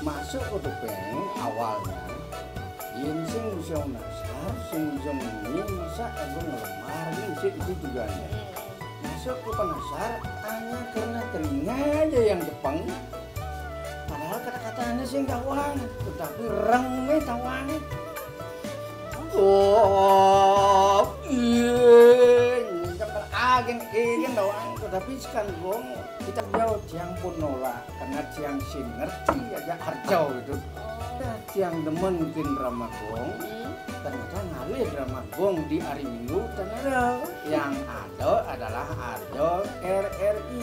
masuk ke topeng awalnya yen sing bisa nasar sing bisa muni masa aku ngelemar itu tujuannya masuk ke penasar hanya karena telinga aja yang Jepang padahal kata-katanya sing tawang tetapi rengnya tawang oh iya jangan agen doang tetapi sekarang kita jauh tiang pun nolak karena tiang sin ngerti aja harjau itu tiang demen mungkin drama gong ternyata ngalir drama gong di hari Minggu dan ada yang ada adalah Arjo RRI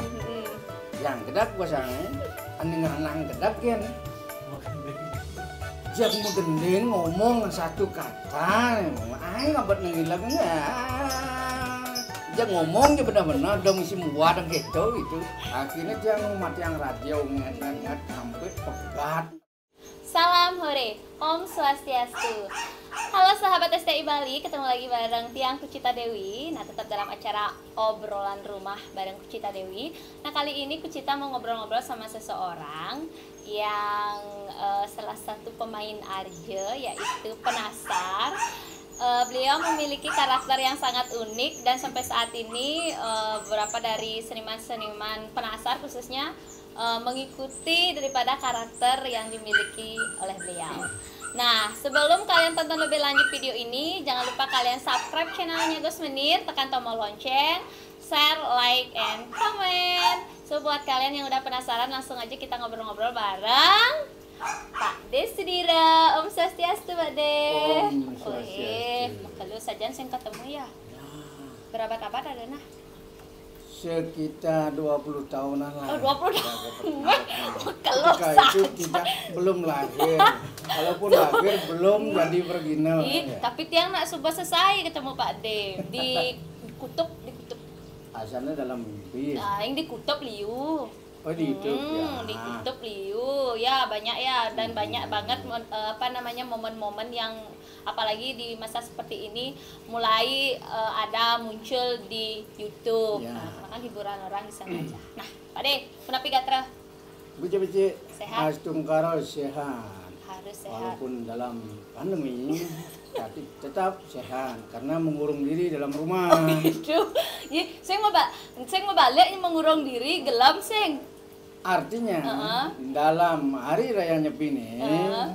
yang gedak pasangan aneng gedak kan jak mau gendeng ngomong satu kata ay ngabat ngilang jak ngomong dia benar-benar dong isi muat gitu itu akhirnya dia mati yang radio ngat sampai pegat. Salam hore, Om Swastiastu. Halo sahabat STI Bali, ketemu lagi bareng Tiang Kucita Dewi. Nah, tetap dalam acara obrolan rumah bareng Kucita Dewi. Nah, kali ini Kucita mau ngobrol-ngobrol sama seseorang yang salah satu pemain Arje, yaitu Penasar. Beliau memiliki karakter yang sangat unik dan sampai saat ini beberapa dari seniman-seniman Penasar khususnya mengikuti daripada karakter yang dimiliki oleh beliau. Nah, sebelum kalian tonton lebih lanjut video ini, jangan lupa kalian subscribe channelnya Gus Menir, tekan tombol lonceng, share, like, and comment. So, buat kalian yang udah penasaran, langsung aja kita ngobrol-ngobrol bareng Pak De Sudira. Om Swastiastu, Pak De. Om Swastiastu. Kalau saja sing ketemu ya. Berapa kabar ada nah? Sekitar 20 tahunan lah. Oh, 20 tahun. Kalau itu tidak belum lahir. Kalaupun lahir belum jadi virginal. Ya. Tapi tiang nak coba selesai ketemu Pak De di kutub. Asalnya dalam mimpi. Nah, yang di kutub liu. Oh, di YouTube ya. Di kutub liu. Ya, banyak ya dan banyak banget momen-momen yang apalagi di masa seperti ini mulai ada muncul di YouTube. Ya. Nah, kan hiburan orang di sana aja. Nah, Pak De, kenapa gatra? Bici-bici Sehat. Astungkaro sehat. Harus sehat. Walaupun dalam pandemi, tapi tetap sehat karena mengurung diri dalam rumah. Itu, ya, saya mau balik mengurung diri gelam sing. Artinya dalam hari raya Nyepi ini,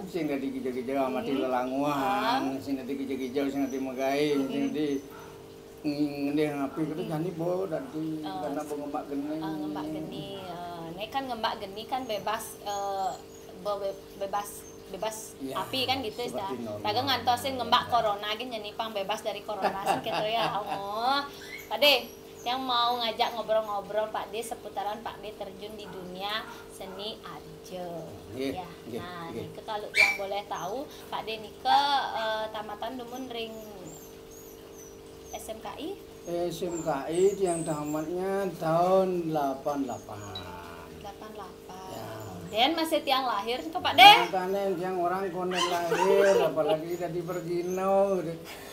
sing dari gijau-gijau amati lelanguan, sing dari gijau-gijau, sing dari megai, sing dari ngendi ngapi itu jani bo dari karena ngembak geni. Ngembak geni, ini kan ngembak geni kan bebas Ya, api kan gitu ya. Raga ngantosin ngembak corona gini nyanyi pang bebas dari corona gitu ya. Allah. Pak De, yang mau ngajak ngobrol-ngobrol Pak De seputaran Pak De terjun di dunia seni Arje. Ya. Nah, kalau yang boleh tahu Pak De nika tamatan dumun ring SMKI? SMKI yang tamatnya tahun 88. Ya. Dan masih tiang lahir ke Pak De. Makanya yang orang konek lahir, apalagi tadi pergino,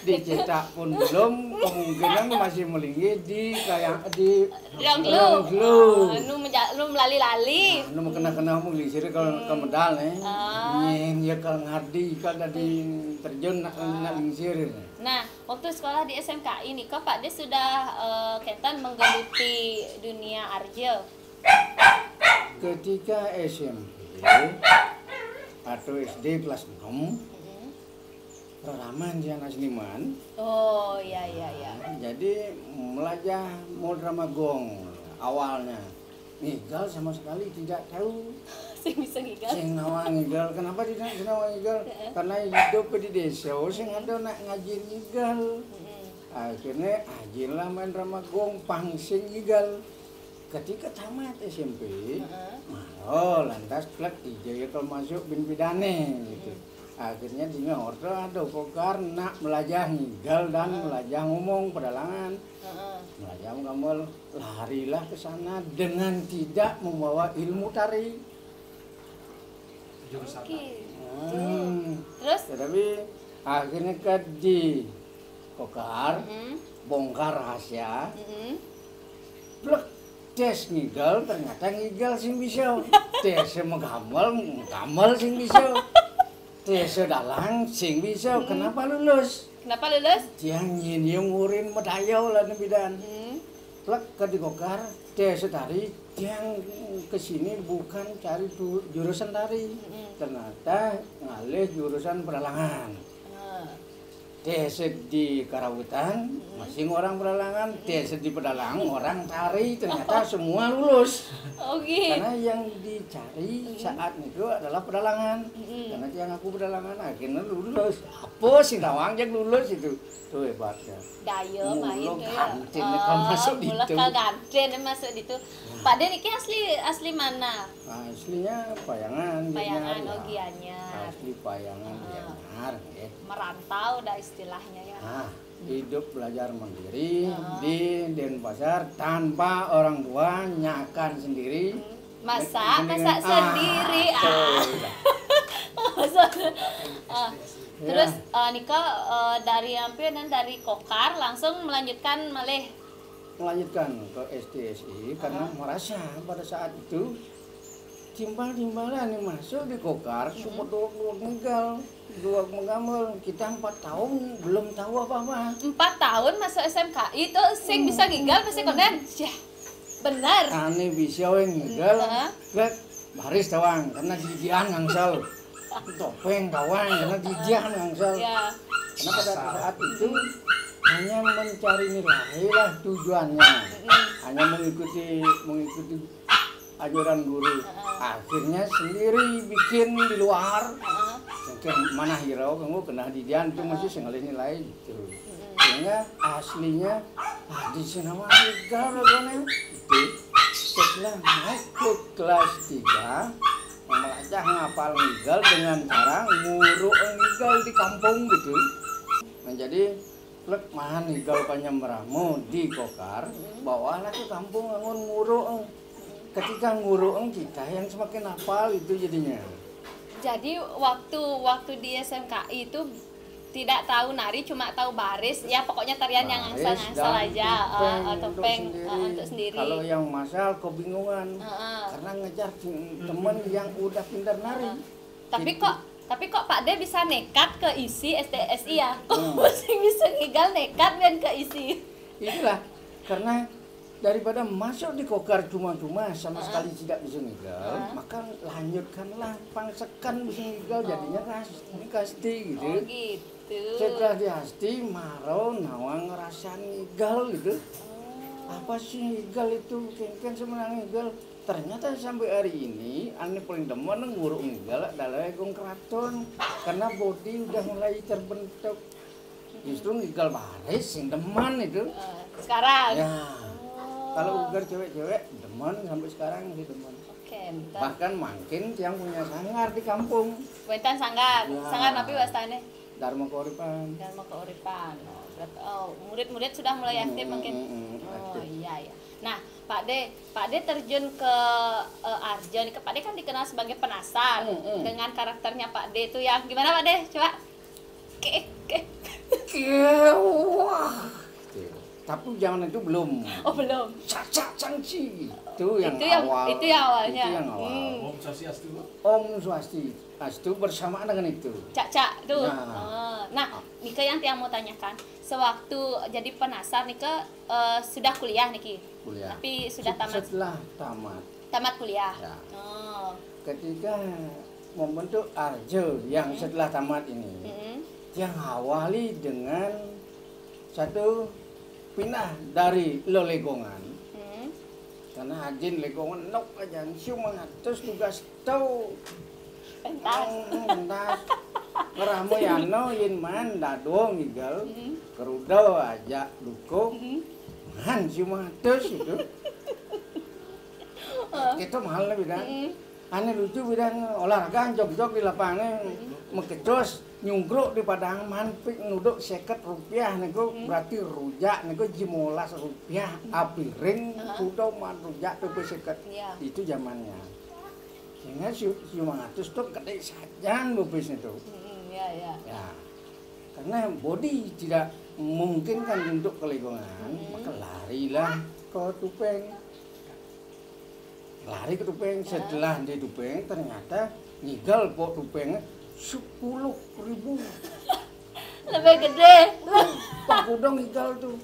dicetak pun belum, kemungkinan masih melinggi di kayak di Ranglu. Nu melali-lali. Nu kena menglisir kalau medal Nyeng ya kalau ngardi kalau tadi terjun nak lisir. Nah, waktu sekolah di SMK ini kok Pak De sudah kentan menggeluti dunia Arje. Ketika SMP atau SD kelas 6 Raman yang seniman. Oh iya. Jadi melajah mau drama gong awalnya. Ngigal sama sekali tidak tahu. Sing bisa ngigal. Sing nawa ngigal. Kenapa tidak nawa ngigal? Karena hidup di desa, sing ada nak ngaji ngigal. Akhirnya ajilah main drama gong pangsing ngigal. Ketika tamat SMP, lantas klub hijau ya kalau masuk bin pidane gitu. Akhirnya dia order ada karena melajah ngigal dan melajah ngomong pedalangan. Melajah ngomong larilah ke sana dengan tidak membawa ilmu tari. Oke. Terus? Tetapi akhirnya ke di kokar, bongkar rahasia. Blek tes ngigal ternyata ngigal sing bisa. Tes menggamel sing bisa. Tes dalang sing bisa. Kenapa lulus? Kenapa lulus? Dia nyinyum ngurin medayau lah bidan. Plek ke di Kokar, tes tari yang kesini bukan cari jurusan tari. Ternyata ngalih jurusan pedalangan. Tes di Karawitan, masing orang pedalangan, tes di pedalang, orang tari, ternyata semua lulus. Oke. Karena yang dicari saat itu adalah pedalangan. Karena yang aku pedalangan akhirnya lulus. Apa sih nawang yang lulus itu? Tuh hebatnya. Daya main Mulo ya. kantin kalau masuk di Mulai itu. ke kantin masuk di itu. Pak Den iki asli mana? Nah, aslinya Payangan. Payangan Gianyar, ya. Gianyar. Asli Payangan Gianyar. Ya. Merantau dah istilahnya ya. Nah, hidup belajar mandiri di Denpasar tanpa orang tua, nyakan sendiri. Masak Dengan- sendiri. Ya. Terus Nika dari Ampir dan dari Kokar langsung melanjutkan malih. Melanjutkan ke STSI karena merasa pada saat itu timbal-timbalan yang masuk di Kokar cuma dua meninggal, dua menggamel. Kita 4 tahun belum tahu apa-apa. 4 tahun masuk SMKI itu sing bisa gigal pasti konden. Yah, benar. Ane bisa we ngigal, gak baris tawang karena didian ngangsal. Topeng tawang karena didian ngangsal. Ya. Karena pada saat itu hanya mencari nilai lah tujuannya. Hanya mengikuti ajaran guru. Akhirnya sendiri bikin di luar. Mana hirau kamu kena didian itu masih sengaja nilai gitu. Sehingga aslinya di sini mah ngigal kan itu. Setelah naik ke kelas 3 belajar ngapal ngigal dengan cara nguruk ngigal di kampung gitu. Menjadi plek mahan ngigal Panyambramu di Kokar, bawalah ke kampung ngangon nguruk. Ketika nguruk kita yang semakin hafal itu jadinya. Jadi waktu di SMKI itu tidak tahu nari, cuma tahu baris. Ya pokoknya tarian yang ngangsal-ngangsal aja, topeng untuk sendiri. Kalau yang masal kebingungan karena ngejar temen yang udah pintar nari. Tapi kok Pak De bisa nekat ke isi STSI ya? Kok masih bisa ngigal nekat dan ke isi? Itulah karena daripada masuk di Kokar cuma-cuma sama sekali tidak bisa ngigal, maka lanjutkanlah pangsekan bisa ngigal jadinya kasti gitu. Oh gitu. Setelah di Hasti, Maro, Nawang ngerasa ngigal gitu. Apa sih ngigal itu? Kan sebenarnya ngigal. Ternyata sampai hari ini, ane paling demen nguruk ngigal adalah Gong Keraton. Karena body udah mulai terbentuk. Justru ngigal baris, yang demen itu. Sekarang? Ya. Kalau ugar cewek-cewek, demen sampai sekarang sih demen. Oke, Bahkan makin yang punya sanggar di kampung. Wentan sanggar. Ya. Sanggar napi wastane? Dharma Kauripan. Dharma Kauripan. Murid-murid sudah mulai aktif mungkin. Oh iya ya. Nah, Pak De terjun ke Arjo. Pak De kan dikenal sebagai penasar dengan karakternya Pak De itu yang gimana Pak De? Coba. Wah. Tapi zaman itu belum. Oh belum. Caca Cangci itu yang awal. Itu yang awalnya. Itu yang awal. Om Swastiastu. Om Swastiastu bersamaan dengan itu. Cak tuh. Nah. Nah, Nika yang mau tanyakan, sewaktu jadi penasar Nika sudah kuliah Niki. Kuliah. Tapi sudah tamat. Setelah tamat. Tamat kuliah. Ya. Oh. Ketika membentuk Arjo yang setelah tamat ini, yang awali dengan satu pindah dari Legongan. Karena Hajin Legongan nok aja cuma ngatus tugas tau Pentas. pentas ngeramu yano yin man dado ngigal kerudo aja dukung man cuma ngatus itu kita mahal bidang aneh lucu bidang olahraga jog-jog di lapangan mengkedos nyungkruk di padang manpik nuduk Rp50 niku berarti rujak niku Rp15 apiring kudo man rujak PP50 itu zamannya sehingga cuma ngatus tuh gede saja bubis itu ya karena body tidak memungkinkan untuk ke Legongan maka larilah ke Tupeng lari ke tupeng. Setelah di tupeng ternyata ngigal pok tupengnya 10.000. Lebih gede. Bang Kudong ngigal tuh.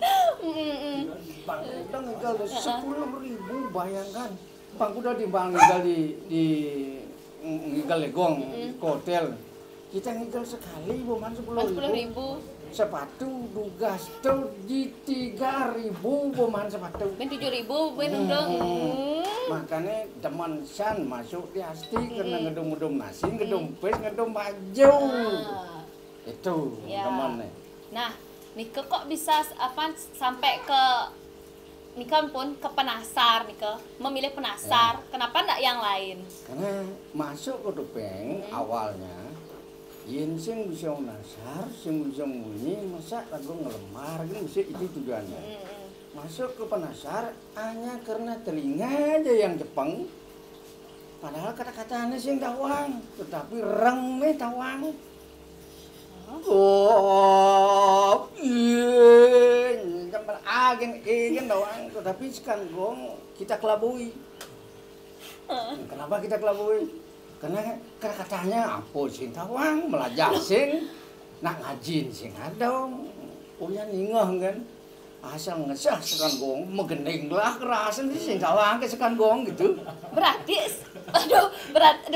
Bang Kudong ngigal tuh 10.000, bayangkan. Bang Kudong ngigal di ngigal legong ke hotel. Kita ngigal sekali boman 10.000. Sepatu dugas tuh di 3.000 boman sepatu. Ben 7.000 ben undang. Makanya teman san masuk di Asti karena ngedum-ngedum nasi, ngedum pes, ngedum baju. Itu Ya. temannya. Nah, Nike kok bisa sampai ke Nike pun ke penasar, Nike memilih penasar. Kenapa enggak yang lain? Karena masuk ke tupeng awalnya yin sing bisa nasar, sing bisa bunyi, masa lagu ngelemar, kan bisa itu tujuannya. Masuk ke penasar hanya karena telinga aja yang Jepang. Padahal kata-katanya sing tawang, tetapi reng nih tawang. Oh, iya, jambar agen tawang, tetapi sekarang gong kita kelabui. Kenapa kita kelabui? Karena kata-katanya apa sing tawang, melajah sing, nak ngajin sing adong, punya ningah kan. Asal ngesah sekan gong, megening lah kerasan sing tawang ke sekan gong gitu. Berarti, aduh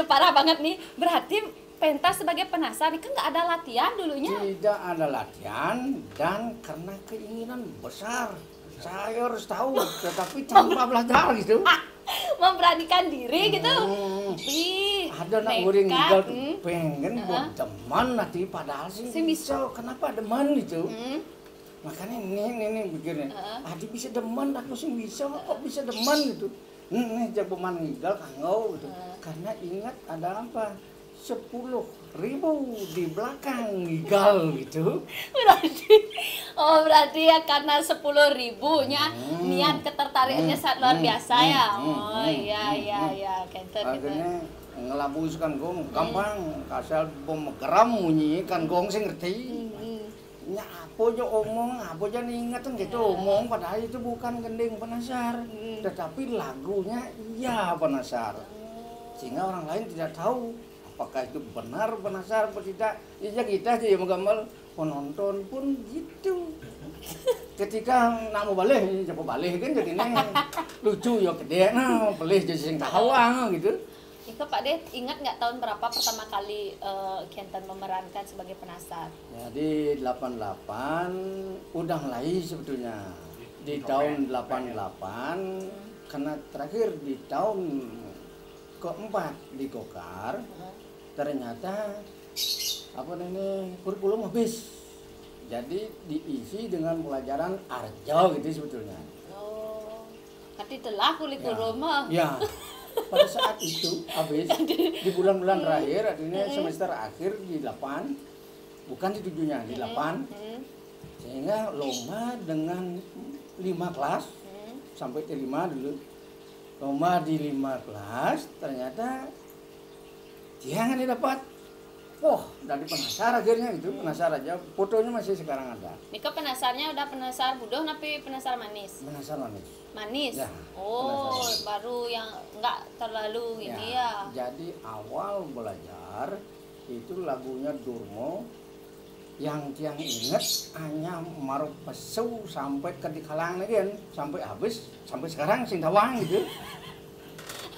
parah banget nih. Berarti pentas sebagai penasar itu nggak ada latihan dulunya? Tidak ada latihan dan karena keinginan besar. Saya harus tahu, tetapi tanpa belajar gitu. Memberanikan diri gitu. Ih, Ada nak goreng ngigal tuh pengen buat teman nanti padahal sih bisa. Kenapa demen gitu? Makanya ini pikirnya. Adi bisa demen, aku sih bisa. Kok bisa demen gitu? Nih jagoman ngigal kanggo gitu. Karena ingat ada apa? 10.000 di belakang ngigal gitu. Berarti ya karena 10.000-nya niat ketertarikannya sangat luar biasa ya. Oh iya kenten gitu. Akhirnya ngelabuhi kan gong gampang asal bom geram munyi kan gong sing ngerti. Nya apa aja omong, apa aja ingatan gitu omong padahal itu bukan gending penasar. Tetapi lagunya iya penasar. Sehingga orang lain tidak tahu apakah itu benar penasar atau tidak. Ya kita aja yang menggambar, penonton pun gitu. Ketika nak mau balik, coba balik kan jadinya lucu ya gede, nah balik jadi sing tawang gitu. Itu Pak Det, ingat nggak tahun berapa pertama kali Kenten memerankan sebagai penasar? Jadi 88 udah mulai sebetulnya. Di tahun 88 karena terakhir di tahun keempat di Gokar ternyata apa ini kurikulum habis. Jadi diisi dengan pelajaran arjo gitu sebetulnya. Oh, arti telah kurikulum. Ya. Pada saat itu habis di bulan-bulan terakhir artinya semester akhir di 8 bukan di 7-nya di 8 sehingga lomba dengan 5 kelas sampai ke 5 dulu lomba di 5 kelas ternyata dia nggak dapat. Dari penasar akhirnya gitu, penasar aja. Fotonya masih sekarang ada. Nika penasarnya udah penasar budoh tapi penasar manis. Penasar manis. Manis. Ya, oh, manis. Baru yang enggak terlalu ini ya. Jadi awal belajar itu lagunya Durmo yang tiang inget hanya Marup Pesu sampai ke dikalang lagi kan, sampai habis sampai sekarang sing tawang gitu.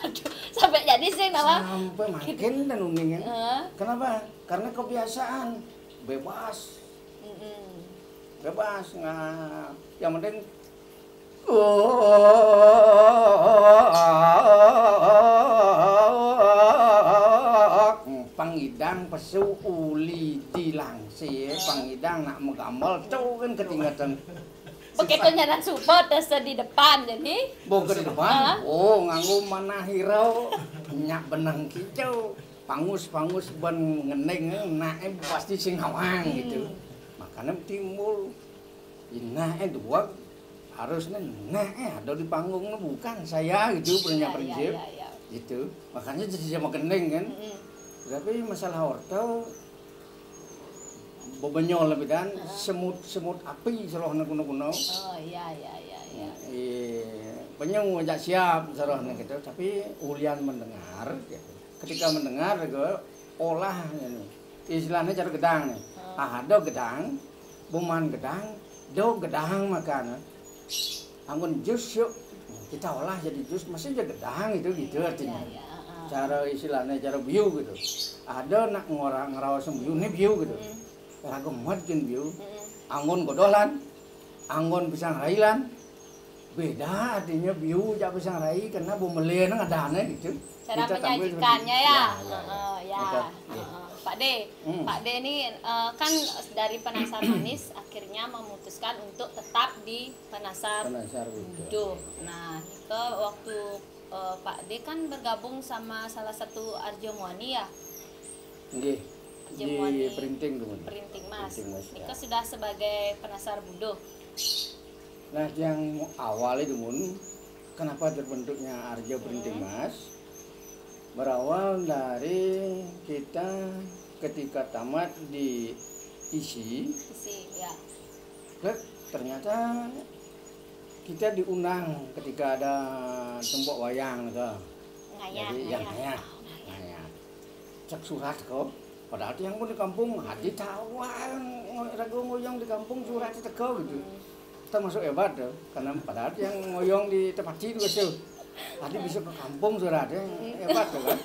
Aduh, sampai jadi sih nama sampai makin dan uningin. Kenapa? Karena kebiasaan bebas. Bebas nggak yang penting pangidang pesu uli dilangsir pangidang nak menggamel tuh kan ketinggalan. Begitu nyaran support di depan jadi Bukan di depan. Nganggo mana hirau nyak benang kicau. Pangus-pangus ban ngeneng nae pasti sing hawang gitu. Makanya timbul nae dua harusnya ada di panggung bukan saya gitu prinsip. Gitu. Makanya jadi sama geneng kan. Tapi masalah orto bebenyol lebih dan semut api seloh kuno. Oh iya. penyu ajak siap serohnya gitu. Tapi ulian mendengar gitu. Ketika mendengar gue olah ini. Istilahnya cara gedang nih. Ada gedang, buman gedang, do gedang makan. Anggun jus yuk kita olah jadi jus masih aja gedang itu gitu artinya. Cara istilahnya cara biu gitu. Ada nak ngerawas biu nih biu gitu. Cara gemet kan biu. Anggun godolan, anggun pisang railan. Beda artinya biu jak pisang rai karena bumelena ngadane gitu. Cara menyajikannya ya. Pak D, Pak D ini kan dari Penasar Manis akhirnya memutuskan untuk tetap di Penasar Budo. Nah, itu waktu Pak D kan bergabung sama salah satu Arjo Muani ya. Nggih. Di printing dulu. Printing Mas. Ini sudah sebagai Penasar Budo. Nah, yang awal itu kenapa terbentuknya Arjo Printing Mas? Berawal dari kita ketika tamat di isi ya. Ternyata kita diundang ketika ada tembok wayang gitu. Ngayah. Cek surat kok. Padahal yang pun di kampung hati tawan ragu ngoyong di kampung surat teko gitu. Kita masuk hebat tuh karena padahal yang ngoyong di tempat itu tadi bisa ke kampung suratnya hebat tuh kan.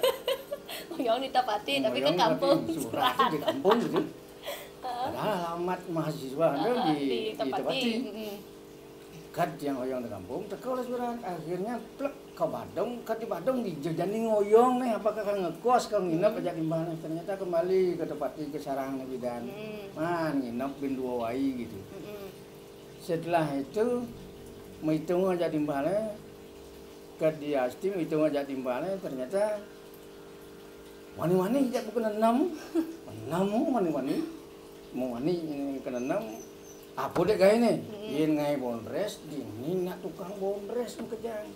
Ngoyong di Tepati tapi ke kampung surat di kampung gitu. Padahal alamat mahasiswa di Tepati. Kan yang ngoyong di kampung teko surat akhirnya plek ke Badung, kan di Badung dijajani ngoyong nih apakah kan ngekos kan nginep aja di mana ternyata kembali ke Tepati ke sarang bidan. Man nginep bin 2 wai gitu. Setelah itu menghitung aja timbalnya ke Diasti menghitung aja timbalnya ternyata wani-wani jak bukan 6 wani-wani mau wani kena 6 apa dek gaya nih yin ngai bondres dini nak tukang bondres kejang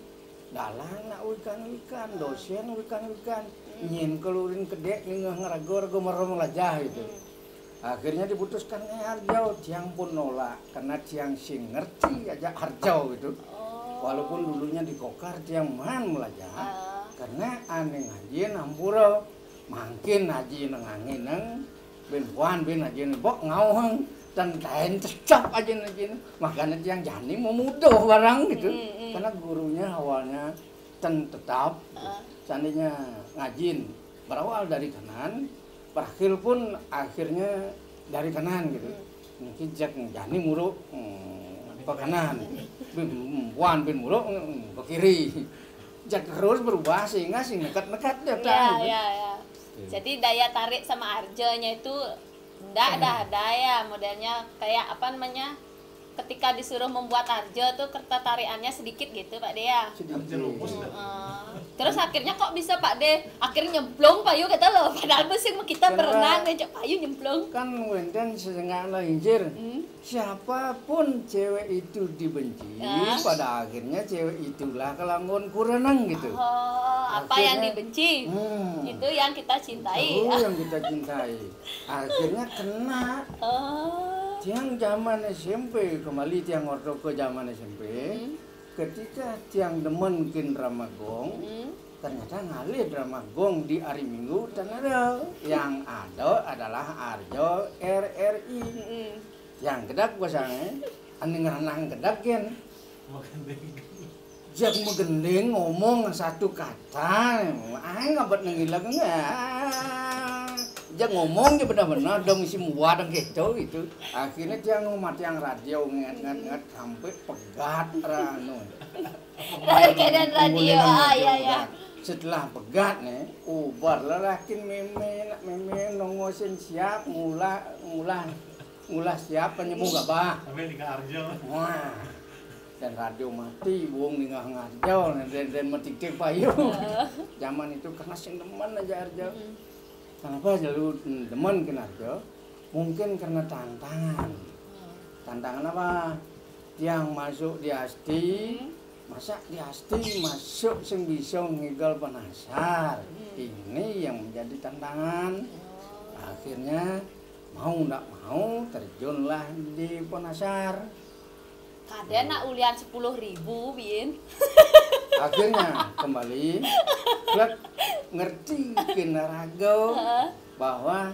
dalang nak ikan dosen ikan nyin kelurin kedek ngeh ngerago merem lajah itu. Akhirnya diputuskan Arjo, tiang pun nolak karena tiang sing ngerti aja Arjo gitu. Walaupun dulunya di Kokar tiang man belajar karena aneh ngaji nampura makin ngaji nangangin ben puan ben ngaji bok ngauheng dan lain tetap aja ngaji makanya tiang jani memudah barang gitu karena gurunya awalnya tetap seandainya ngajin berawal dari kanan berakhir pun akhirnya dari kanan gitu. Mungkin jak jani muruk ke kanan. Wan bin muruk ke kiri. Jak terus berubah sehingga sing nekat-nekat dia ya. Jadi daya tarik sama Arjonya itu ndak ada daya modelnya kayak apa namanya? Ketika disuruh membuat Arjo tuh ketertarikannya sedikit gitu Pak De ya. Terus akhirnya kok bisa Pak De akhirnya nyemplung payu kata lo padahal mesin kita berenang ngejak payu nyemplung. Kan wenten setengah lainjir. Siapapun cewek itu dibenci pada akhirnya cewek itulah kelangon kurenang gitu. Apa yang dibenci itu yang kita cintai. Itu yang kita cintai. Akhirnya kena. Tiang zaman SMP, kembali tiang ordo ke zaman SMP, ketika tiang demen kin drama gong, ternyata ngalih drama gong di hari Minggu, ternyata yang ada adalah Arjo RRI. Yang gedak pasangan, ane ngerenang gedak kan. Jak megendeng ngomong satu kata, ngabat nengilag dia ngomong dia benar-benar dong isi muat gitu itu akhirnya dia ngomat yang radio nget sampai pegat rano keadaan radio ya setelah pegat nih ubar lelakin meme nongosin siap mula siap penyembuh gabah sampai di Arjo wah dan radio mati buang di Arjo dan mati ke payu zaman itu karena sing demen aja Arjo. Kenapa jalur demen ke Arjo? Mungkin karena tantangan. Tantangan apa? Yang masuk di Asti, masa di Asti masuk sing bisa ngigal Penasar. Ini yang menjadi tantangan. Akhirnya mau ndak mau terjunlah di Penasar. Kadang nak ulian 10.000 Bin. Akhirnya kembali Plek ngerti kinarago bahwa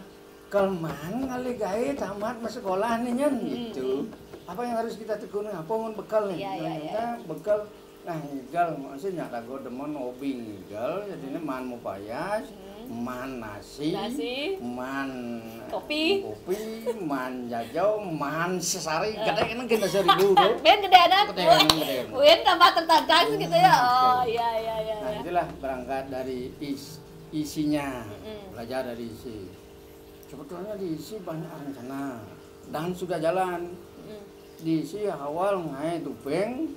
kelman kali gawe tamat masuk sekolah nih nyen gitu. Apa yang harus kita tekuni? Apa mun bekal nih? Kita bekal nah ngigal maksudnya rago demen hobi ngigal jadinya man mupayas, man nasi, man kopi, man jajau, man sesari. Kadang-kadang kita seri dulu. Ben gede anak. Ben tambah tertantang gitu ya. Oh iya. Nah itulah berangkat dari isinya, belajar dari isi. Sebetulnya di isi banyak rencana dan sudah jalan. Di isi awal ngai tupeng,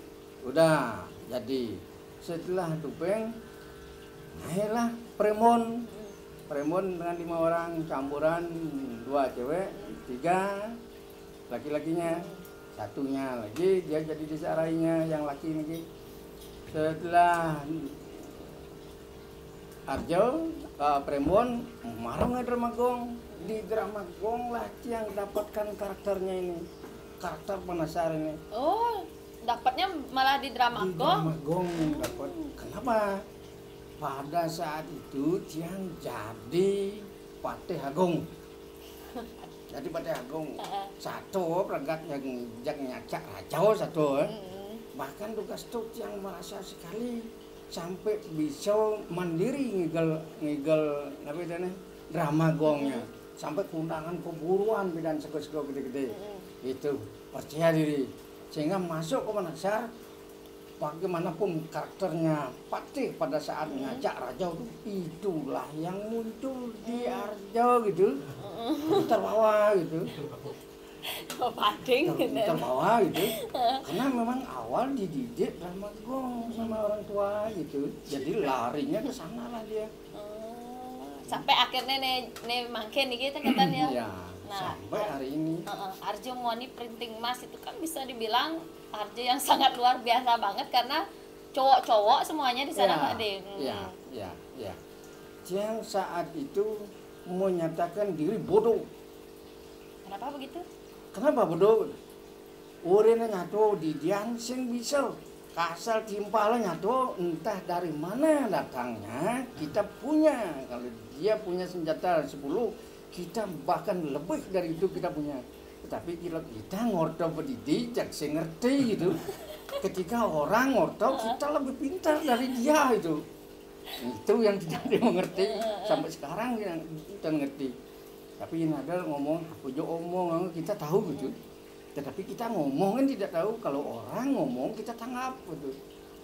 udah jadi. Setelah tupeng, ngailah premon. Premon dengan 5 orang campuran 2 cewek, 3 laki-lakinya, satunya lagi dia jadi disarainya yang laki lagi. Setelah Arjo Premon marung Dramagong. Di Dramagong lah yang dapatkan karakternya ini, karakter penasar ini. Oh, dapatnya malah di Dramagong. Di Dramagong dapat. Kenapa? Pada saat itu Tiang jadi Patih Agung. Jadi Patih Agung. Satu peregat yang nyacak rajau satu. Bahkan tugas itu Tiang merasa sekali sampai bisa mandiri ngigel apa itu Dramagongnya. Sampai keundangan keburuan bidan sego-sego gede-gede. Itu percaya diri. Sehingga masuk ke Manassar, bagaimanapun karakternya Patih pada saat ngajak Rajau itulah yang muncul di Arjo gitu. Terbawa gitu. Terbawa gitu. Karena memang awal dididik Dramagong sama orang tua gitu. Jadi larinya ke sana lah dia. Sampai akhirnya nih mangke nih kita katanya. Ya, nah, sampai hari ini. Arjo Ngoni Printing Mas itu kan bisa dibilang Arjo yang sangat luar biasa banget karena cowok-cowok semuanya di sana Pak De. Ya. Yang saat itu menyatakan diri bodoh. Kenapa begitu? Kenapa bodoh? Orangnya nyatu di dian sing bisa. Kasal timpal nyatu entah dari mana datangnya kita punya. Kalau dia punya senjata 10, kita bahkan lebih dari itu kita punya. Tetapi kita ngorto pendidik, cek sing ngerti gitu. Ketika orang ngorto kita lebih pintar dari dia itu. Itu yang tidak dia mengerti sampai sekarang yang kita ngerti. Tapi ini ada ngomong, aku jo omong kita tahu gitu. Tetapi kita ngomong kan tidak tahu, kalau orang ngomong kita tanggap gitu.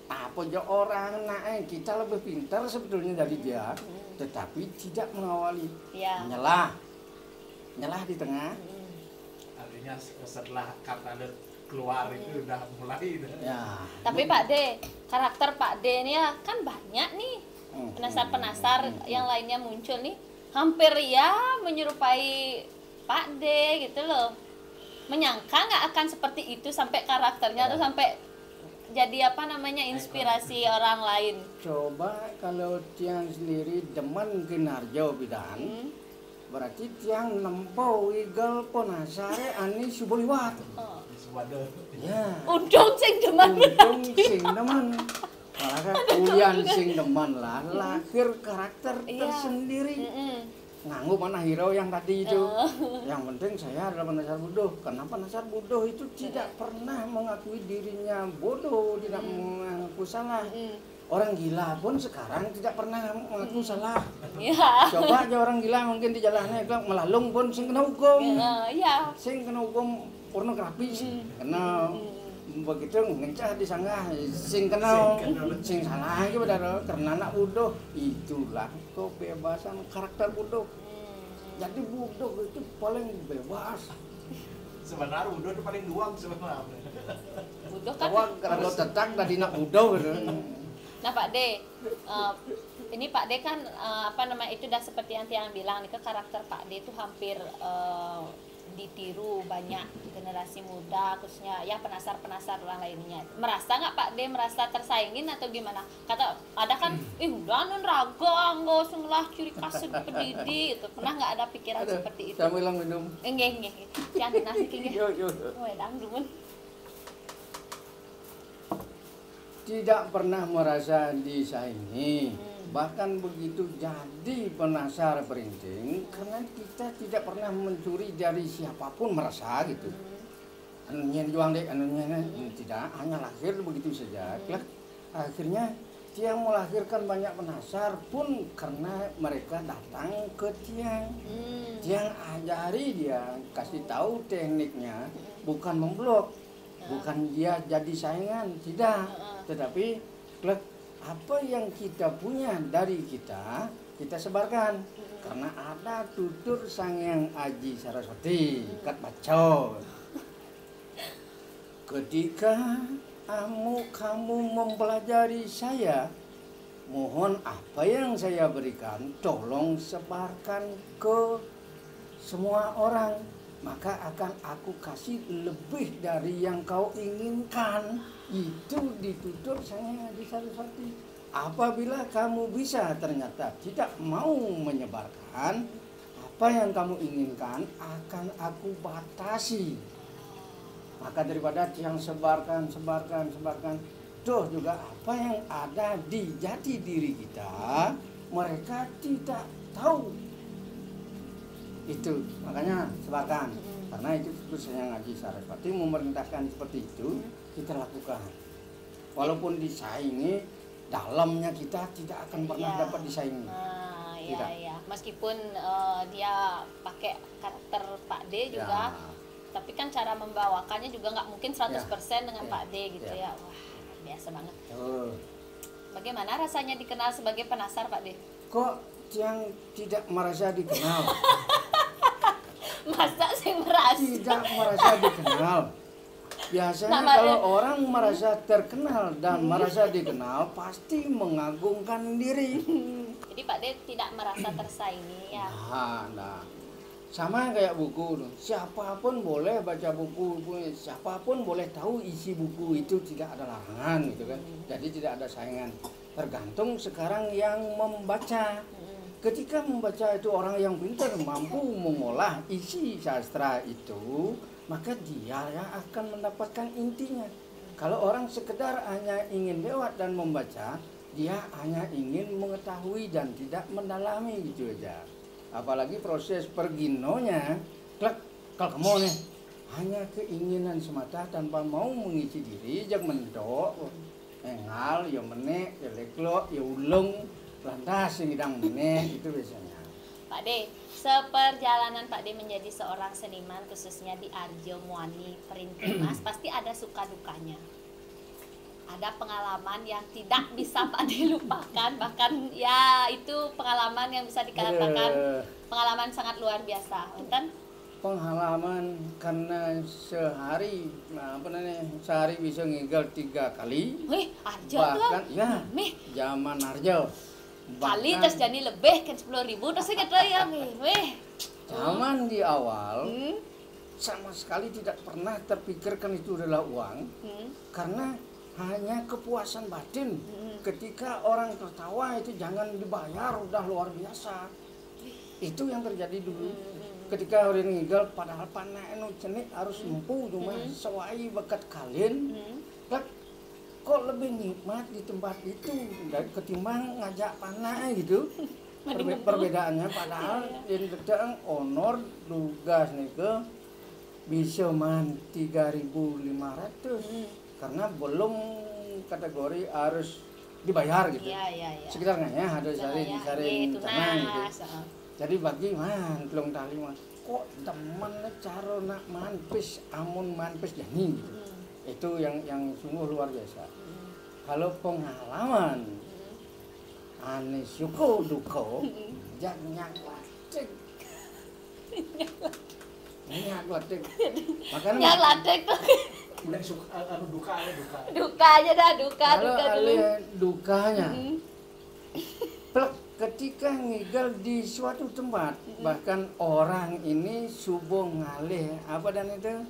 Apa aja orang naik kita lebih pintar sebetulnya dari dia, tetapi tidak mengawali. Nyelah di tengah. Artinya setelah kata keluar itu udah mulai. Ya. Tapi Pak De, karakter Pak De ini ya kan banyak nih penasar-penasar yang lainnya muncul nih, hampir ya menyerupai Pak De gitu loh. Menyangka nggak akan seperti itu sampai karakternya tuh sampai jadi apa namanya inspirasi orang lain. Coba kalau Tiang sendiri demen Kinarjo bidan, berarti Tiang nempo igal ponasare ani suboliwat. Ya. Untung sing demen. Malah kan ulian sing demen lah lahir karakter tersendiri. Nganggu mana hero yang tadi itu. Yang penting saya adalah penasar bodoh. Karena penasar bodoh itu tidak pernah mengakui dirinya bodoh, tidak mengaku salah. Orang gila pun sekarang tidak pernah mengaku salah. Coba aja orang gila mungkin di jalannya melalung pun sing kena hukum. Sing kena hukum pornografi kena begitu ngencah disanggah sing kena sing salah iki padahal karena anak bodoh. Itulah kebebasan karakter bodoh. Jadi bodoh itu paling bebas. Sebenarnya bodoh itu paling duang sebenarnya. Bodoh kan kalau tetang tadi nak bodoh gitu. Nah Pak De, ini Pak De kan apa namanya itu udah seperti yang Tiang bilang nih, karakter Pak De itu hampir ditiru banyak generasi muda, khususnya ya penasar-penasar orang lainnya. Merasa nggak Pak De merasa tersaingin atau gimana? Kata ada kan, udah non ragang, nggak usah lah ciri khas pendidik itu. Pernah nggak ada pikiran seperti itu? Saya bilang minum. Enggak. Jangan nasi kayaknya. Yo. Wedang dulu. tidak pernah merasa disaingi. Bahkan begitu jadi penasar perinting karena kita tidak pernah mencuri dari siapapun merasa gitu. Anunya juang dek, anunya tidak, hanya lahir begitu saja. Akhirnya Tiang melahirkan banyak penasar pun karena mereka datang ke Tiang. Tiang ajari dia, kasih tahu tekniknya, bukan memblok, bukan dia jadi saingan, tidak. Tetapi apa yang kita punya dari kita sebarkan. Karena ada tutur Sangyang Aji Saraswati, kat bacot. Ketika kamu mempelajari saya, mohon apa yang saya berikan, tolong sebarkan ke semua orang. Maka akan aku kasih lebih dari yang kau inginkan. Itu ditutur Sangyang Aji Saraswati. Apabila kamu bisa ternyata tidak mau menyebarkan, apa yang kamu inginkan akan aku batasi. Maka daripada yang sebarkan, toh juga apa yang ada di jati diri kita, mereka tidak tahu. Itu makanya sebarkan. Karena itu Sangyang Aji Saraswati memerintahkan seperti itu, kita lakukan. Walaupun disaingi, dalamnya kita tidak akan pernah dapat disaingi. Iya. Meskipun dia pakai karakter Pak D juga, tapi kan cara membawakannya juga nggak mungkin 100% dengan Pak D gitu ya. Wah, biasa banget. Bagaimana rasanya dikenal sebagai penasar Pak D? Kok yang tidak merasa dikenal? Masa sih merasa? Tidak merasa dikenal. Biasanya kalau orang merasa terkenal dan merasa dikenal, pasti mengagungkan diri. Jadi Pak D tidak merasa tersaingi ya? Nah. Sama kayak buku, siapapun boleh baca buku, siapapun boleh tahu isi buku itu, tidak ada larangan gitu kan. Jadi tidak ada saingan. Tergantung sekarang yang membaca. Ketika membaca itu orang yang pintar, mampu mengolah isi sastra itu, maka dia yang akan mendapatkan intinya. Kalau orang sekedar hanya ingin lewat dan membaca, dia hanya ingin mengetahui dan tidak mendalami gitu aja. Apalagi proses perginonya, kalau kamu nih hanya keinginan semata tanpa mau mengisi diri, jangan mendok, engal, ya menek, ya leklok, ya ulung, lantas yang hidang menek, itu biasanya. Pak D, seperjalanan Pak D menjadi seorang seniman khususnya di Arjo Muani Perinting Mas, pasti ada suka dukanya. Ada pengalaman yang tidak bisa Pak D lupakan, bahkan ya itu pengalaman yang bisa dikatakan pengalaman sangat luar biasa, kan? Pengalaman karena sehari bisa ngigal 3 kali. Wih, Arjo bahkan tuh. ya zaman Arjo. Kali terus jadi lebih kan 10.000 terus kita ya wih. Zaman di awal sama sekali tidak pernah terpikirkan itu adalah uang, karena hanya kepuasan batin. Ketika orang tertawa itu jangan dibayar, udah luar biasa. Itu yang terjadi dulu. Ketika orang ngigal padahal panah anu cenik harus empu cuma sewai bekat kalian. Kok lebih nikmat di tempat itu dari ketimbang ngajak panah gitu. Perbedaannya padahal yang gedang honor tugas nih ke bisa man 3.500. Karena belum kategori harus dibayar gitu. Sekitar nggak ya ada cari tanah gitu. Jadi bagi telung tali mah kok temen cara nak manpis amun manpis jani gitu. Itu yang sungguh luar biasa. Kalau pengalaman ane syukur duko jangan latik. Nyak latik. Makanya yang latik tuh. Duka. Duka aja dah, duka dulu. Dukanya. Ketika ngigal di suatu tempat, bahkan orang ini subuh ngalih apa dan itu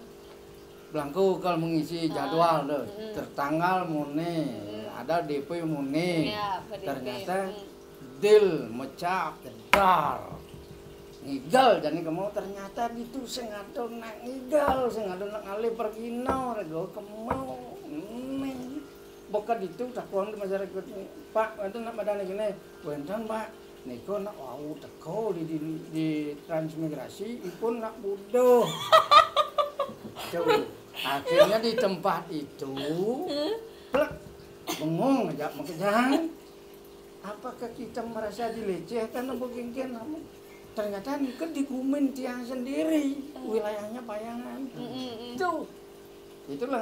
belangko kalau mengisi jadwal tuh, tertanggal mune, ada DP mune, ternyata deal mecah dar. Ngigal jadi kamu ternyata itu sengadon nak ngigal sengadon nak ngalih pergi rego kamu bekat itu takon di masyarakat Pak itu nak madane gini wonten Pak niku nak wau teko di transmigrasi ipun nak budo. Coba akhirnya di tempat itu plek bengong aja makanya apakah kita merasa dilecehkan atau begini ternyata kan digumin tiang sendiri wilayahnya Payangan itulah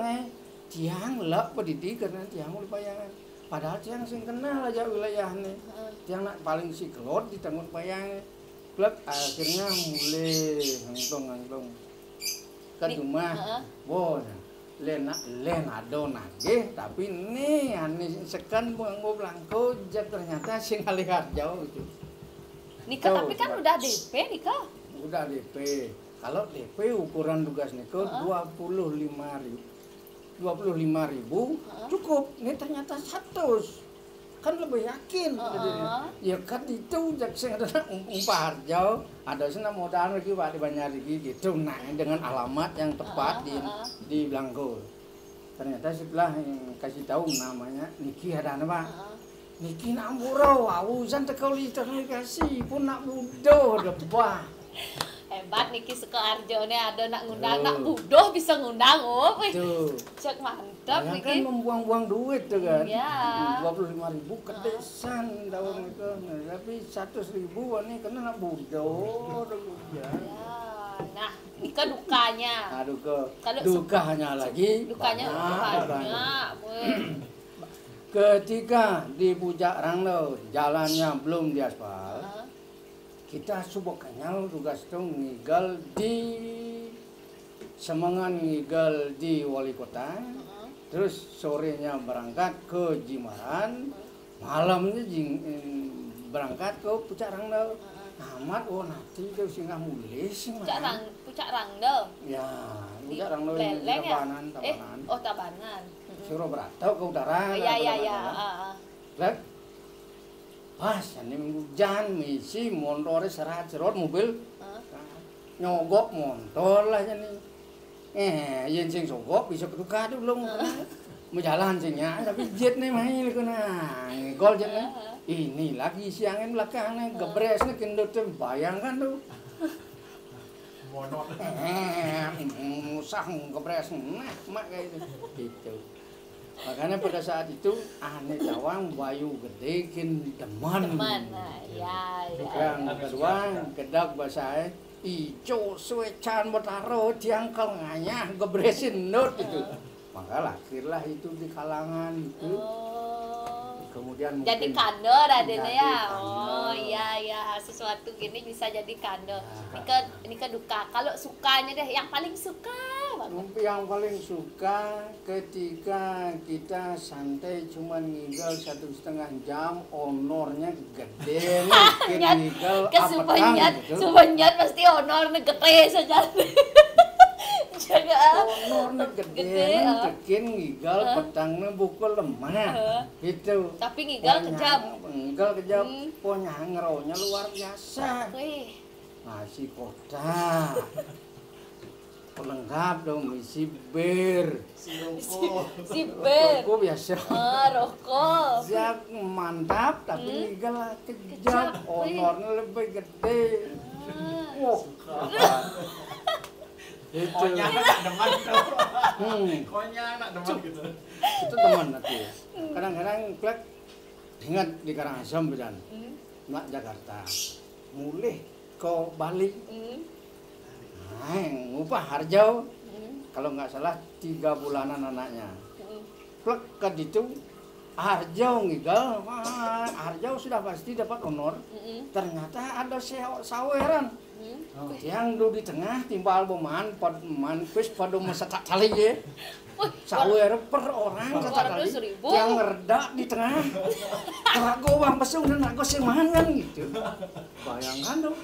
tiang lah pendidik karena tiang mulai Payangan padahal tiang sing kenal aja wilayahnya tiang nak paling siklot di tanggung Payangan plek akhirnya mulai ngantong kan cuma len ado nagih tapi nih ane sekan mau belangko jak ternyata sing alih jauh itu. Nikah tapi kan udah DP nikah. Udah DP. Kalau DP ukuran tugas nikah 25.000 cukup. Ini ternyata 100. Kan lebih yakin ya kan itu jak sing ada umpah harjo ada sana modal lagi Pak di Banjar lagi gitu nah dengan alamat yang tepat di Blangko ternyata setelah kasih tahu namanya Niki ada Pak Niki nak murau awusan tekoli komunikasi pun nak budo debah hebat Niki Sukoharjone ada nak ngundang nak budoh bisa ngundang cek mantap ya Niki kan membuang-buang duit tuh kan ya. 25.000 kedesan tahun itu tapi 100.000 ini kena nak budoh ya. Nah nikah dukanya dukanya lagi dukanya ketika di Puncak Ranglo jalannya belum diaspal kita subok kenyal tugas itu ngigal di Semangan ngigal di Wali Kota terus sorenya berangkat ke Jimaran malamnya berangkat ke Puncak Ranglo amat nanti itu singgah mulai sih Puncak Ranglo ya Puncak Ranglo ini Tabanan Tabanan suruh beratau ke udara ya pas ini hujan misi montore serat serot mobil nyogok motor lah ini yen sing sogok bisa ketuka belum mau jalan singnya tapi jet nih main kena ngegol jet nih ini lagi siangin belakangnya gebresnya kendut bayangkan tuh monot musah gebres mak kayak gitu makanya pada saat itu aneh cawang bayu gede kin teman ya yang kedua kedak bahasa ijo suecan betaro diangkal nganyah gebresin not itu maka lahirlah itu di kalangan itu kemudian jadi kandor adanya ya iya sesuatu gini bisa jadi kandor ini ke duka kalau sukanya deh yang paling suka banget yang paling suka ketika kita santai cuman ngigel 1,5 jam honornya gede nih ngigel kesupenyat supenyat pasti honornya gede saja honornya gede tekin ngigel petangnya buku lemah gitu tapi ngigel kejam pokoknya ngeronya luar biasa nasi kotak pelengkap dong isi bir si bir rokok biasa rokok siap mantap tapi ngigel kejam honornya lebih gede itu konya anak deman konya anak deman gitu itu teman nanti ya kadang-kadang plek ingat di Karangasem bedan nak Jakarta mulai ke Bali ngupah harjau kalau nggak salah 3 bulanan anaknya plek ke itu harjau ngigal harjau sudah pasti dapat honor ternyata ada saweran yang do di tengah timbal boman pis pada masa tak kali ya sawer per orang kata kali yang ngerdak di tengah rago bang pesung dan rago simangan gitu bayangkan dong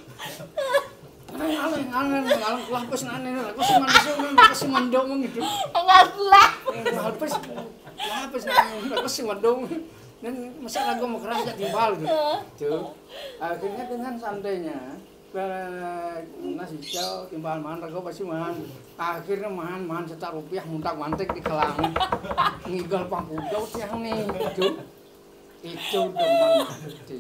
Alang lapis nane rago siman pesung dan rago simandong gitu lapis nane rago simandong dan masa rago mau keras timbal gitu akhirnya dengan santainya karena sicau timbal man rego pasti man. Akhirnya man setak rupiah muntak mantek di kelang. Ngigal pangkudau tiang nih itu demen mati.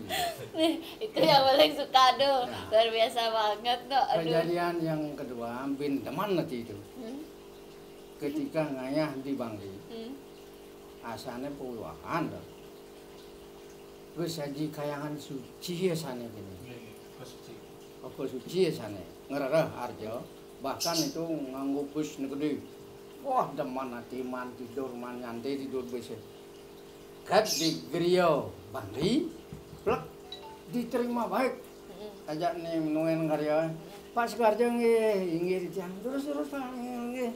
Nih, itu yang paling suka tuh. Luar biasa banget tuh. Aduh. Kejadian yang kedua bin demen mati itu. Ketika ngayah di Bangli. Asane puluhan dah. Geus saji kayangan suci asane gini. Apa suci asane. Ngerereh arjo. Bahkan itu nganggo bus gede. Wah, demen hati man tidur man nyantai tidur besi. Kat di Griyo Bangli, plek diterima baik. Ajak nih nungen karya. Pas kerja nggih, inggih dijang terus Pak nggih.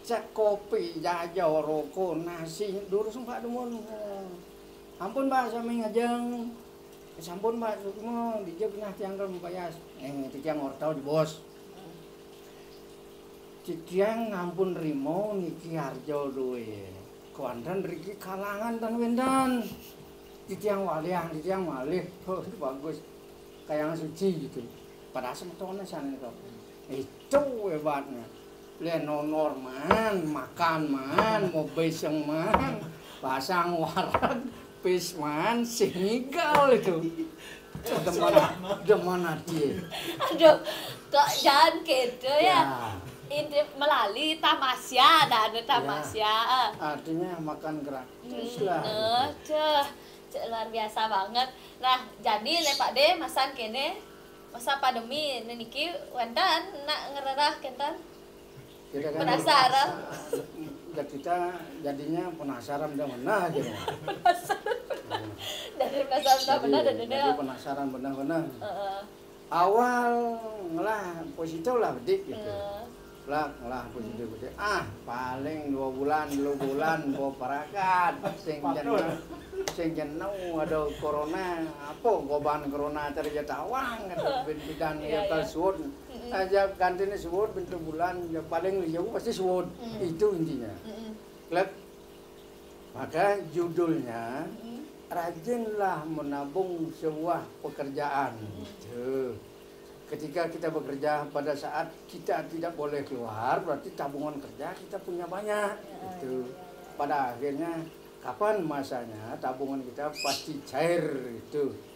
Cek kopi, jajo, rokok, nasi, durus Pak demun. Ampun Pak sami ngajeng. Sampun Pak sukmo dijeg nah tiang keur mempayas. Tiang ortau di bos. Citiang ngampun rimo niki harjo duwe. Kuandan riki kalangan dan wendan. Titiang waliang, titiang malih. Oh, bagus. Kayak suci gitu. Padahal sebetulnya sana itu. Itu hebatnya. Lenonor man, makan man, mau beseng man, pasang warak, pis man, singigal itu. Demana dia. Aduh, kok jangan gitu ya. Ini melalui tamasya, ada tamasya. Ya, artinya makan gratis lah. Luar biasa banget. Nah, jadi nih Pak De, masa kene, masa pandemi niki wonten nak ngererah kenten. Kita kan Penasaran. Kita jadinya penasaran benar gitu. Dari penasaran benar dan jadi penasaran benar-benar. Awal ngelah positif lah bedik gitu. Lah positif bedik. Paling 2 bulan bawa parakat sing jeneng ada corona apa goban corona terjadi awang ada bidang ya suwun aja gantine suwun bentuk bulan ya paling jauh pasti suwun itu intinya. Klub maka judulnya rajinlah menabung sebuah pekerjaan. Ketika kita bekerja pada saat kita tidak boleh keluar, berarti tabungan kerja kita punya banyak. Pada akhirnya kapan masanya tabungan kita pasti cair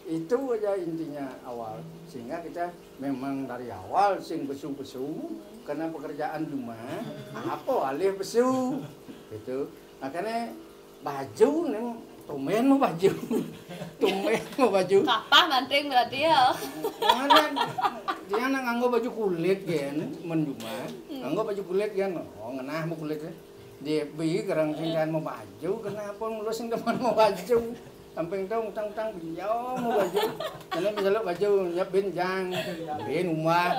itu aja intinya awal. Sehingga kita memang dari awal sing besu-besu karena pekerjaan rumah, apa alih besu itu. Makanya baju nih tumen mau baju. Kapah manting berarti ya. Dia nganggo baju kulit kan menjuma. Nganggo baju kulit kan. Oh ngenah mau kulit dia beli kerang singkan mau baju kenapa lu sing teman mau baju samping tong utang beliau mau baju karena misalnya baju nyepin jang bin rumah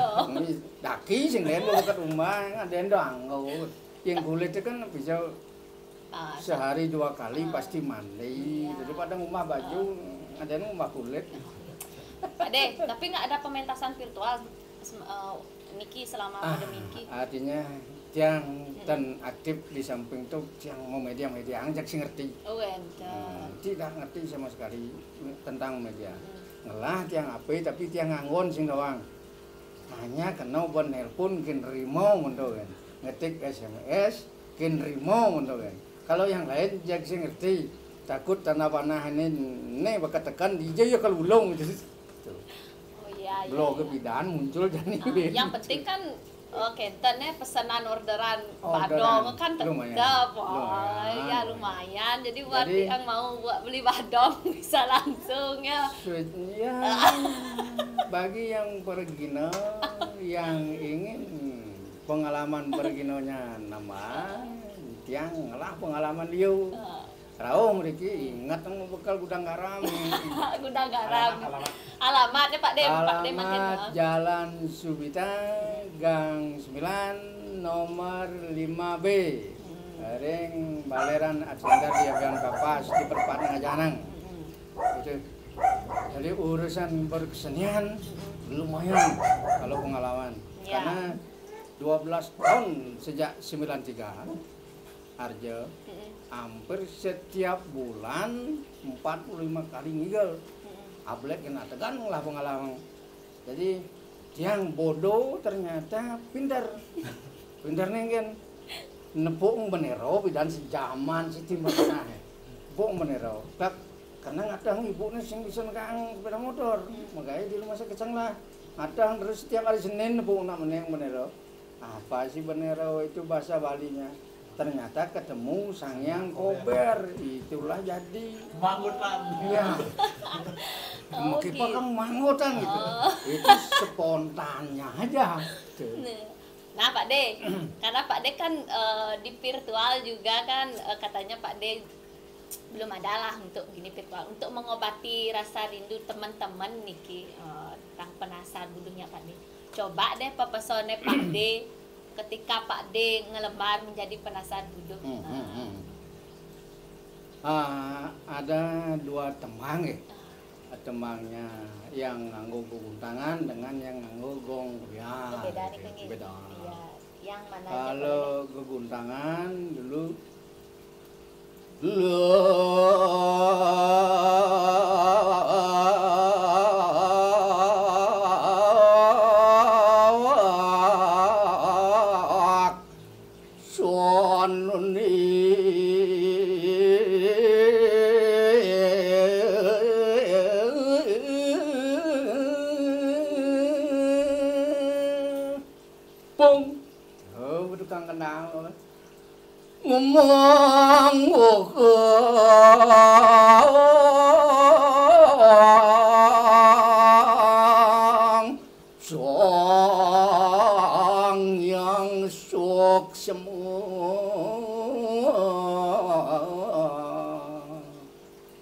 daki sing den mau ke rumah ngaden doang yang kulit itu kan bisa sehari 2 kali pasti mandi daripada rumah baju ada rumah kulit. Pak De, tapi nggak ada pementasan virtual niki selama pandemi niki. Artinya yang dan aktif di samping itu yang mau media anjak sih ngerti. Oh, tidak ngerti sama sekali tentang media. Ngelah tiang apa tapi tiang nganggon sing doang. Hanya kena bon nelpon kin rimo ngono kan. Ngetik SMS kin rimo ngono kan. Kalau yang lain jak sih ngerti. Takut tanah panah ini bakal tekan DJ ya kalau ulung gitu. Oh iya. Blog kebidan muncul jadi. Yang penting kan kentennya pesanan orderan badong kan tetap. Ya lumayan. Jadi buat yang mau beli badong bisa langsung ya. Ya. Bagi yang pergino yang ingin pengalaman perginonya nama tiang lah pengalaman liu. Rao mereka ingat mau bekal gudang garam. Gudang garam. Alamatnya Pak De, Alamat Jalan Subita, Gang 9, nomor 5B. Ring Baleran Adsandar di Abian Kapas di perempatan Ngajanang. Itu. Jadi urusan berkesenian lumayan kalau pengalaman. Karena 12 tahun sejak 93 Arjo hampir setiap bulan 45 kali ngigel. Ablek kena tegan lah pengalaman. Jadi Tiang bodoh ternyata pintar. Pintar nengen. Nepung benero bidan sejaman si timur tengah. Nepung benero. Karena ngadang ibunya sing bisa nekang sepeda motor. Makanya di rumah sakit lah. Ngadang terus setiap hari Senin nepung nak meneng benero. Apa sih benero itu bahasa Balinya? Ternyata ketemu Sangyang Kober, itulah jadi Manggutan. iya. Oh, Mungkin gitu. kan manggutan gitu. Itu spontannya aja. Tuh. Nah Pak De, karena Pak De kan di virtual juga kan katanya Pak De belum ada lah untuk gini virtual untuk mengobati rasa rindu teman-teman niki tentang penasar budunya Pak De. Coba deh pepesone Pak De ketika Pak D ngelembar menjadi penasar buduh. Ada dua tembang ya. Tembangnya yang nganggo guntangan dengan yang nganggo gong. Ya, Beda nih Kang. beda. Iya, yang mana aja Kalau geguntangan dulu Pung. Oh, tukang kenal. Ngomong Sangyang sok semua.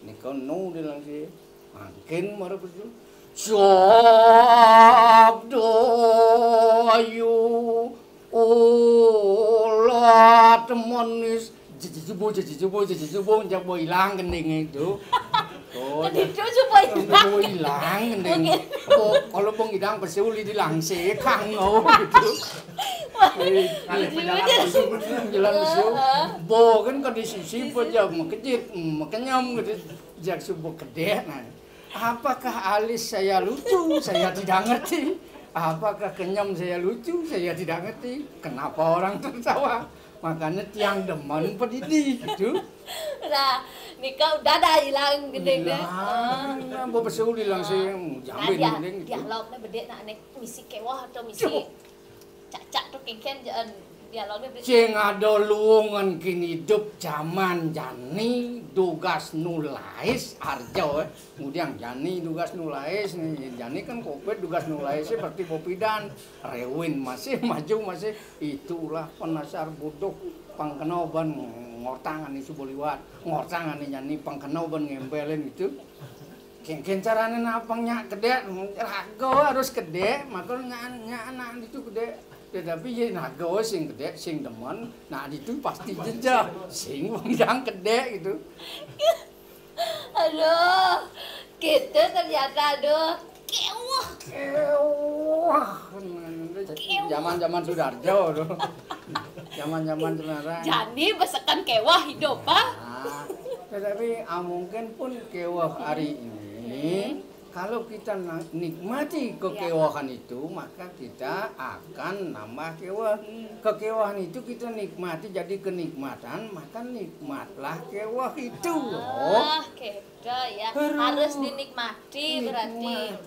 Ini kau nu dia lagi. Makin marah betul. Sabdo ayu ulat manis jejebuh jak mau hilang gending itu. Oh, itu supaya mau hilang gending. Oh, kalau mau hilang pasti uli dilangse kang oh gitu. Jalan su, bo kan kalau di sisi pojok makejit, makenyam gitu, jak subuh gede. Nah, apakah alis saya lucu? Saya tidak ngerti. Apakah kenyam saya lucu? Saya tidak ngerti. Kenapa orang tertawa? Makanya tiang demen pendidik gitu. Nah, Nika udah dah hilang gede deh. Hilang, bo besul hilang sih, jamin gede gitu. Dialognya beda nak nek misi kewah atau misi cacak tuh kengken dialognya beda. Cing ada luungan kini hidup zaman jani tugas nulais arjo kemudian jani tugas nulais nih jani kan kopet tugas nulaisnya seperti Popidan Rewin masih maju masih itulah penasar butuh pangkenoban ngortangan itu boliwat ngortangan jani pangkenoban ngembelin itu kengken caranya napangnya gede rago harus gede makanya anak itu gede. Tetapi ya naga sing gede, sing demen, nah itu pasti jejak, sing wong gede gitu. Aduh, gitu ternyata aduh, kewah. Zaman-zaman Sudarjo tuh. Zaman-zaman sebenarnya. Jadi besekan kewah hidup, Pak. Nah, tetapi mungkin pun kewah hari ini kalau kita nikmati kekewahan itu, maka kita akan nambah kewah. Kekewahan itu kita nikmati jadi kenikmatan, maka nikmatlah kewah itu. Ah, gitu ya. Harus dinikmati berarti.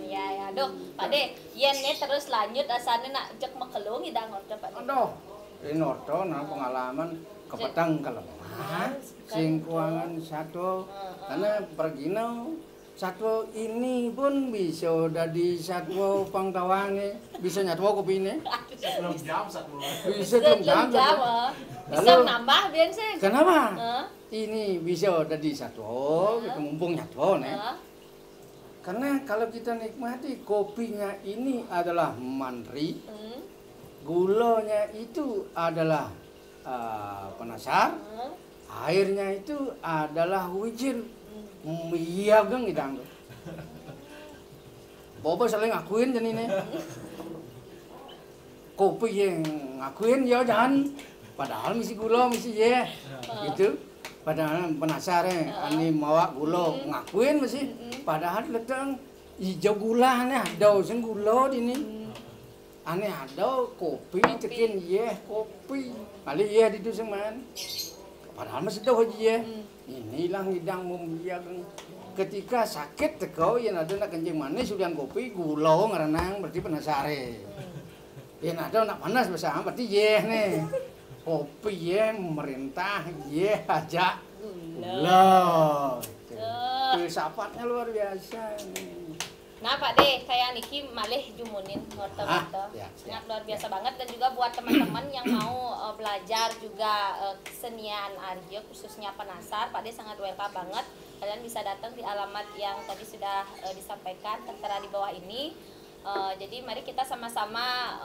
Ya, aduh, Pak De, yen nih terus lanjut asalnya nak jek mekelung idang ordo Pak De. Aduh, ini ordo nah pengalaman kepetang kelemahan, sing kuangan satu, karena pergino. Satwa ini pun bisa dari satwa pangtawange, bisa nyatwa kopine. Sebelum jam satu. Bisa belum jam. Bisa nambah biar sih. Kenapa? Ini bisa dari satwa, kita mumpung nyatwa nih. Karena kalau kita nikmati kopinya ini adalah mandri, gulanya itu adalah penasar, airnya itu adalah wijin. Iya gang gitu anggo. Bobo saling ngakuin jadi nih. Kopi yang ngakuin ya jangan. Padahal misi gula misi ye. Gitu. Padahal penasar ini mawa gula ngakuin mesti. Padahal ledang hijau gula nih ada sing gula di ini. Aneh ada kopi cekin ye kopi. Kali ye di itu man. Padahal masih dah ye. Inilah ngidang membiarkan ketika sakit tekau yang ada nak kencing manis sudah kopi gula ngaranang berarti penasare. Yang ada nak panas bersama berarti ye nih. Kopi ye merintah ye ajak gula. Filsafatnya luar biasa nih. Nah Pak De, kayak Niki malih jumunin wortel-wortel. Sangat luar biasa banget, dan juga buat teman-teman yang mau belajar juga kesenian Arjo khususnya penasar, Pak De sangat welcome banget. Kalian bisa datang di alamat yang tadi sudah disampaikan tertera di bawah ini. Jadi mari kita sama-sama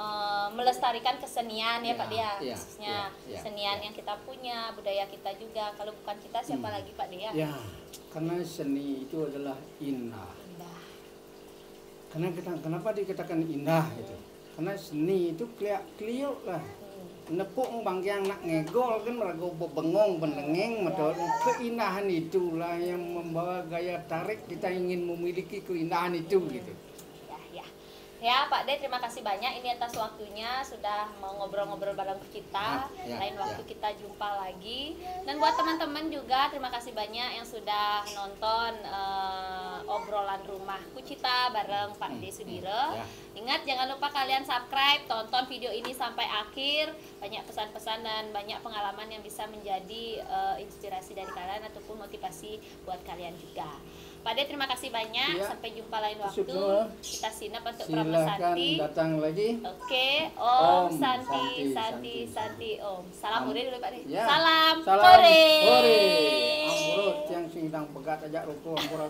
melestarikan kesenian ya Pak De ya, khususnya kesenian yang kita punya, budaya kita juga. Kalau bukan kita siapa lagi Pak De ya? Ya, karena seni itu adalah indah. Kenapa dikatakan indah itu? Karena seni itu kliuk lah. Nepuk bangkiang nak ngegol kan meragu bengong bendengeng medot. Keindahan itulah yang membawa gaya tarik kita ingin memiliki keindahan itu gitu. Ya Pak De, terima kasih banyak ini atas waktunya sudah mau ngobrol-ngobrol bareng kita. Lain waktu kita jumpa lagi. Dan buat teman-teman juga terima kasih banyak yang sudah nonton obrolan rumah Kucita bareng Pak De Sudiro. Ingat jangan lupa kalian subscribe, tonton video ini sampai akhir. Banyak pesan-pesan dan banyak pengalaman yang bisa menjadi inspirasi dari kalian ataupun motivasi buat kalian juga. Pak De, terima kasih banyak. Sampai jumpa lain waktu. Kita sinap untuk Pramesanti. Datang lagi. Oke. Om Santi Om. Salam hore dulu Pak De. Salam hore. hore. Ampurut yang sedang pegat aja rukun ampurut.